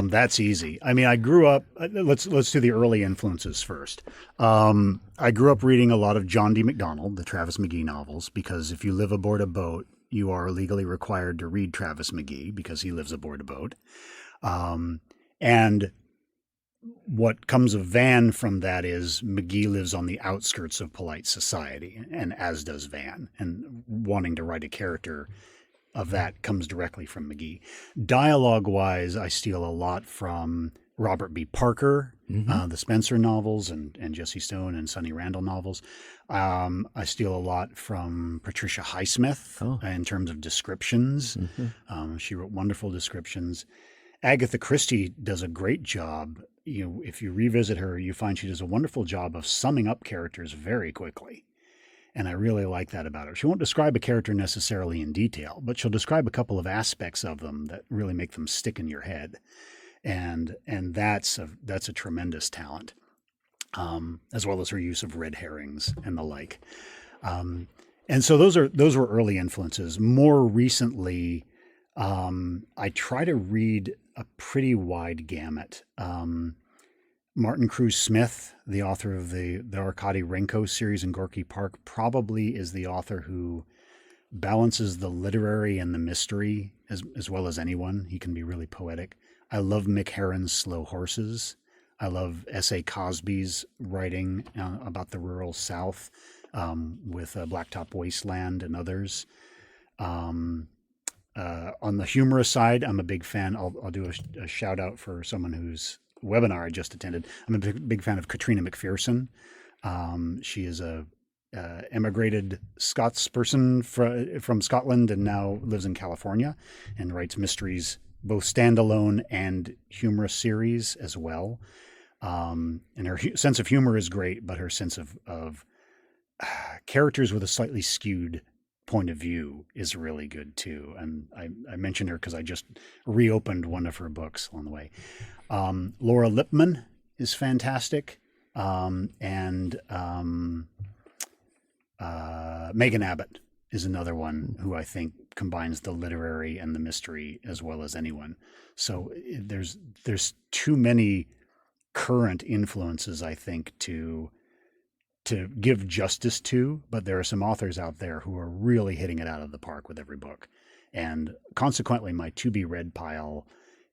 [SPEAKER 3] That's easy. I mean, I grew up. Let's do the early influences first. I grew up reading a lot of John D. MacDonald, the Travis McGee novels, because if you live aboard a boat, you are legally required to read Travis McGee because he lives aboard a boat. And what comes of Van from that is McGee lives on the outskirts of polite society, and as does Van. And wanting to write a character of that comes directly from McGee. Dialogue-wise, I steal a lot from Robert B. Parker, the Spencer novels, and Jesse Stone and Sonny Randall novels. I steal a lot from Patricia Highsmith in terms of descriptions. She wrote wonderful descriptions. Agatha Christie does a great job. You know, if you revisit her, you find she does a wonderful job of summing up characters very quickly. And I really like that about her. She won't describe a character necessarily in detail, but she'll describe a couple of aspects of them that really make them stick in your head. And that's a tremendous talent, as well as her use of red herrings and the like. And so those were early influences. More recently, I try to read a pretty wide gamut. Martin Cruz Smith, the author of the Arkady Renko series in Gorky Park, probably is the author who balances the literary and the mystery as well as anyone. He can be really poetic. I love Mick Herron's Slow Horses. I love S.A. Cosby's writing about the rural South with Blacktop Wasteland and others. On the humorous side, I'm a big fan. I'll do a shout out for someone whose webinar I just attended. I'm a big fan of Katrina McPherson. She is a emigrated Scots person from Scotland and now lives in California and writes mysteries, both standalone and humorous series as well. And her sense of humor is great, but her sense of characters with a slightly skewed point of view is really good too. And I mentioned her because I just reopened one of her books on the way. Laura Lippman is fantastic. And Megan Abbott is another one who I think combines the literary and the mystery as well as anyone. So there's too many current influences, I think, to give justice to, but there are some authors out there who are really hitting it out of the park with every book. And consequently, my to-be-read pile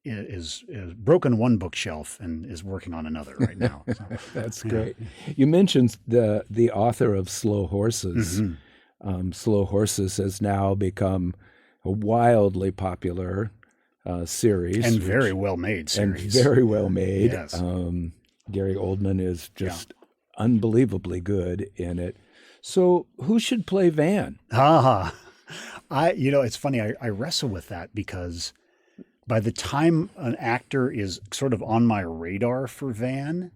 [SPEAKER 3] is broken one bookshelf and is working on another right now. So,
[SPEAKER 2] That's great. You mentioned the author of Slow Horses. Slow Horses has now become a wildly popular series.
[SPEAKER 3] And very well-made series.
[SPEAKER 2] And very well made.
[SPEAKER 3] Yes.
[SPEAKER 2] Gary Oldman is just unbelievably good in it. So who should play Van?
[SPEAKER 3] It's funny. I wrestle with that because by the time an actor is sort of on my radar for Van,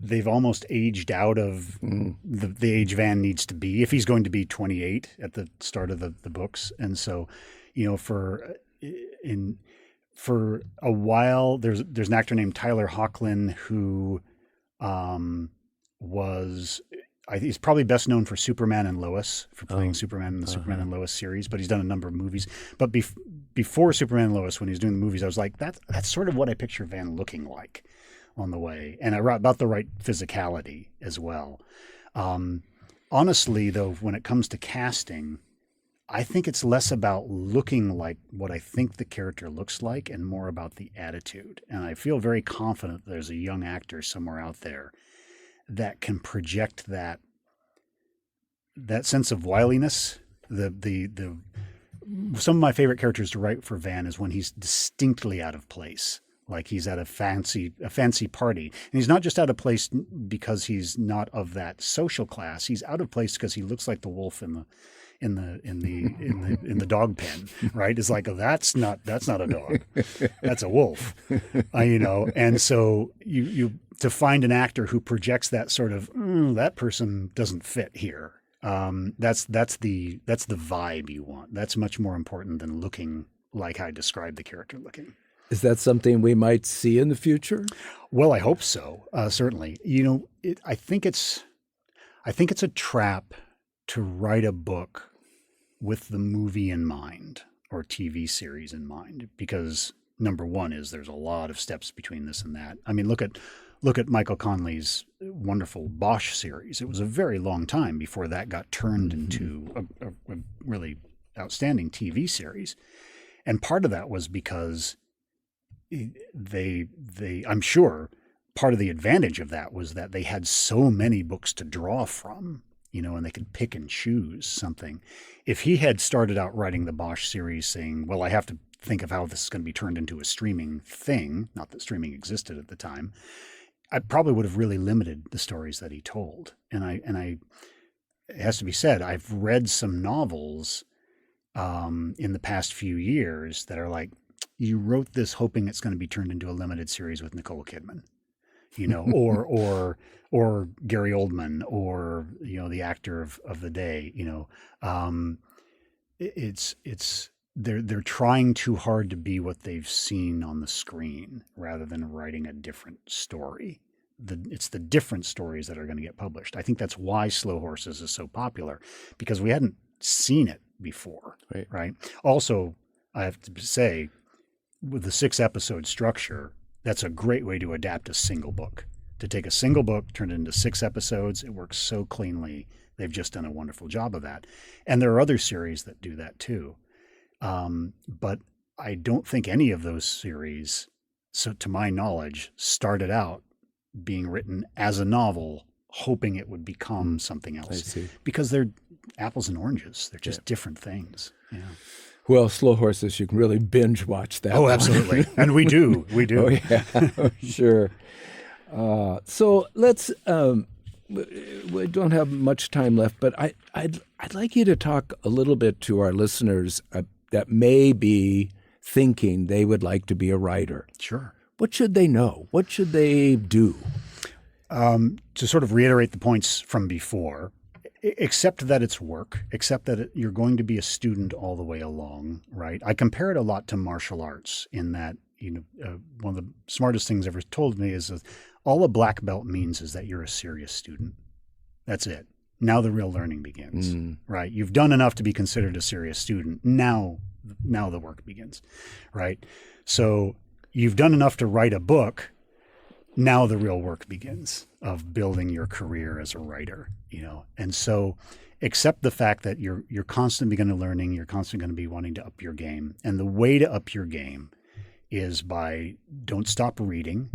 [SPEAKER 3] they've almost aged out of the age Van needs to be if he's going to be 28 at the start of the books. And so, for a while, there's an actor named Tyler Hoechlin who he's probably best known for Superman and Lois, for playing Superman in the Superman and Lois series, but he's done a number of movies. But before Superman and Lois, when he was doing the movies, I was like, that's sort of what I picture Van looking like on the way. And I wrote about the right physicality as well. Honestly, though, when it comes to casting, I think it's less about looking like what I think the character looks like and more about the attitude. And I feel very confident there's a young actor somewhere out there that can project that sense of wiliness. Some of my favorite characters to write for Van is when he's distinctly out of place, like he's at a fancy party, and he's not just out of place because he's not of that social class. He's out of place because he looks like the wolf in the dog pen, right? It's like, oh, that's not a dog, that's a wolf, And so you to find an actor who projects that sort of that person doesn't fit here. That's the vibe you want. That's much more important than looking like I described the character looking.
[SPEAKER 2] Is that something we might see in the future?
[SPEAKER 3] Well, I hope so. Certainly. I think it's a trap to write a book with the movie in mind or TV series in mind, because number one is there's a lot of steps between this and that. I mean, look at Michael Conley's wonderful Bosch series. It was a very long time before that got turned into a really outstanding TV series. And part of that was because I'm sure part of the advantage of that was that they had so many books to draw from, and they could pick and choose something. If he had started out writing the Bosch series saying, well, I have to think of how this is going to be turned into a streaming thing, not that streaming existed at the time, I probably would have really limited the stories that he told. And it has to be said, I've read some novels in the past few years that are like, you wrote this hoping it's going to be turned into a limited series with Nicole Kidman, or Gary Oldman, or the actor of the day. They're trying too hard to be what they've seen on the screen rather than writing a different story. It's the different stories that are going to get published. I think that's why Slow Horses is so popular, because we hadn't seen it before, right? Also, I have to say, with the 6-episode structure, that's a great way to adapt a single book. To take a single book, turn it into 6 episodes, it works so cleanly. They've just done a wonderful job of that. And there are other series that do that too. But I don't think any of those series, so to my knowledge, started out being written as a novel, hoping it would become something else.
[SPEAKER 2] I see.
[SPEAKER 3] Because they're apples and oranges. They're just different things. Yeah.
[SPEAKER 2] Well, Slow Horses, you can really binge watch that.
[SPEAKER 3] Oh, absolutely. And we do. We do.
[SPEAKER 2] Oh, yeah. Sure. So let's, we don't have much time left, but I'd like you to talk a little bit to our listeners that may be thinking they would like to be a writer.
[SPEAKER 3] Sure.
[SPEAKER 2] What should they know? What should they do?
[SPEAKER 3] To sort of reiterate the points from before, accept that it's work, accept that you're going to be a student all the way along, right? I compare it a lot to martial arts in that, one of the smartest things ever told me is all a black belt means is that you're a serious student. That's it. Now the real learning begins, right? You've done enough to be considered a serious student. Now the work begins, right? So you've done enough to write a book. Now the real work begins of building your career as a writer, And so accept the fact that you're constantly going to learning, you're constantly going to be wanting to up your game. And the way to up your game is by don't stop reading.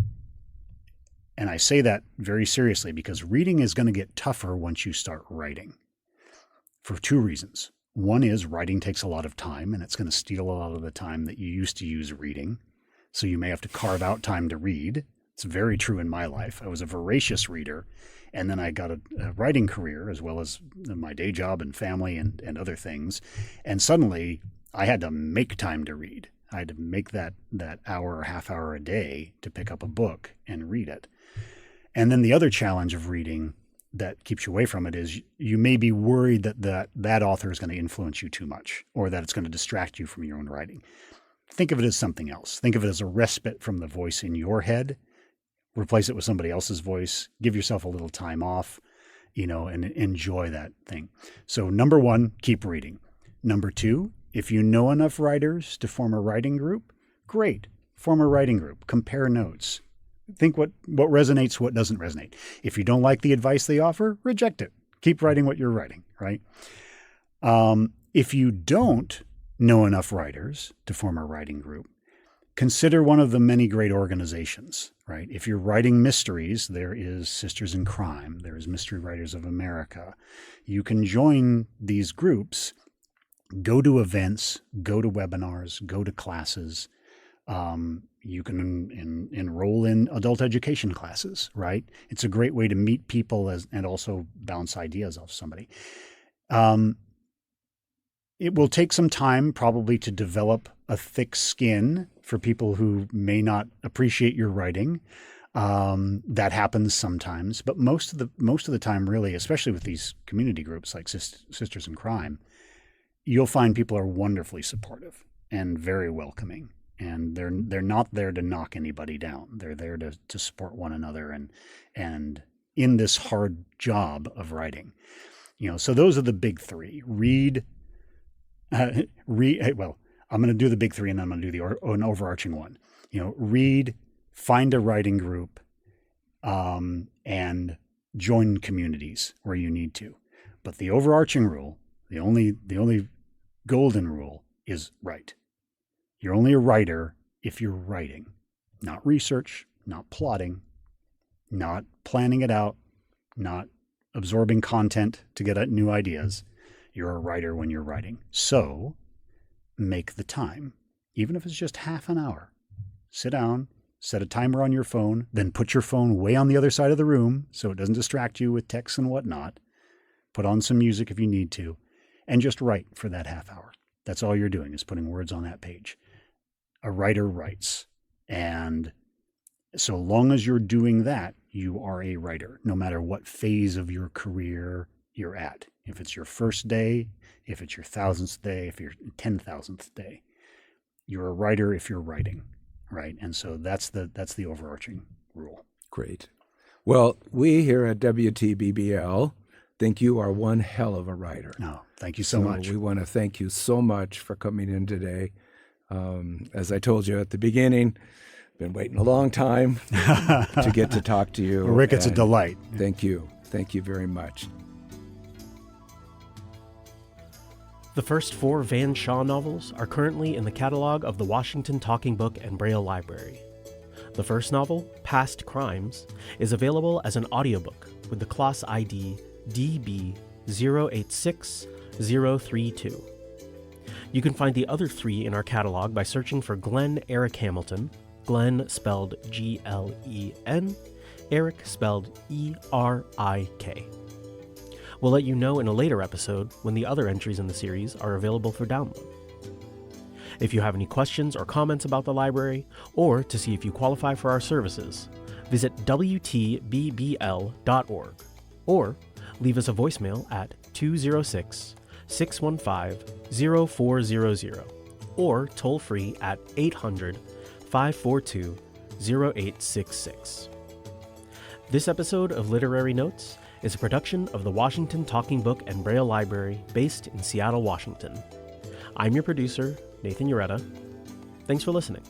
[SPEAKER 3] And I say that very seriously because reading is going to get tougher once you start writing for 2 reasons. One is writing takes a lot of time, and it's going to steal a lot of the time that you used to use reading. So you may have to carve out time to read. It's very true in my life. I was a voracious reader, and then I got a writing career as well as my day job and family and other things. And suddenly I had to make time to read. I had to make that hour or half hour a day to pick up a book and read it. And then the other challenge of reading that keeps you away from it is you may be worried that author is going to influence you too much, or that it's going to distract you from your own writing. Think of it as something else. Think of it as a respite from the voice in your head. Replace it with somebody else's voice. Give yourself a little time off, and enjoy that thing. So number 1, keep reading. Number 2, if you know enough writers to form a writing group, great. Form a writing group. Compare notes. Think what resonates, what doesn't resonate. If you don't like the advice they offer, reject it. Keep writing what you're writing, right? If you don't know enough writers to form a writing group, consider one of the many great organizations, right? If you're writing mysteries, there is Sisters in Crime. There is Mystery Writers of America. You can join these groups, go to events, go to webinars, go to classes. You can enroll in adult education classes, right? It's a great way to meet people and also bounce ideas off somebody. It will take some time probably to develop a thick skin for people who may not appreciate your writing. That happens sometimes, but most of the time, really, especially with these community groups like Sisters in Crime, you'll find people are wonderfully supportive and very welcoming. and they're not there to knock anybody down. They're there to support one another and in this hard job of writing. So those are the big three. Well, I'm going to do the big three, and then I'm going to do an overarching one. Read, find a writing group, and join communities where you need to. But the overarching rule, the only golden rule, is write. You're only a writer if you're writing, not research, not plotting, not planning it out, not absorbing content to get at new ideas. You're a writer when you're writing. So make the time, even if it's just half an hour. Sit down, set a timer on your phone, then put your phone way on the other side of the room so it doesn't distract you with texts and whatnot. Put on some music if you need to, and just write for that half hour. That's all you're doing, is putting words on that page. A writer writes. And so long as you're doing that, you are a writer, no matter what phase of your career you're at. If it's your first day, if it's your 1,000th day, if your 10,000th day, you're a writer if you're writing, right? And so that's the overarching rule.
[SPEAKER 2] Great. Well, we here at WTBBL think you are one hell of a writer.
[SPEAKER 3] No, thank you so much.
[SPEAKER 2] We want to thank you so much for coming in today. As I told you at the beginning, been waiting a long time to get to talk to you.
[SPEAKER 3] Well, Rick, it's a delight.
[SPEAKER 2] Thank you. Thank you very much.
[SPEAKER 1] The first 4 Van Shaw novels are currently in the catalog of the Washington Talking Book and Braille Library. The first novel, Past Crimes, is available as an audiobook with the class ID DB086032. You can find the other 3 in our catalog by searching for Glen Erik Hamilton, Glen spelled Glen, Erik spelled ERIK. We'll let you know in a later episode when the other entries in the series are available for download. If you have any questions or comments about the library, or to see if you qualify for our services, visit WTBBL.org, or leave us a voicemail at 206-615-0400, or toll free at 800-542-0866. This episode of Literary Notes is a production of the Washington Talking Book and Braille Library based in Seattle, Washington. I'm your producer, Nathan Ureta. Thanks for listening.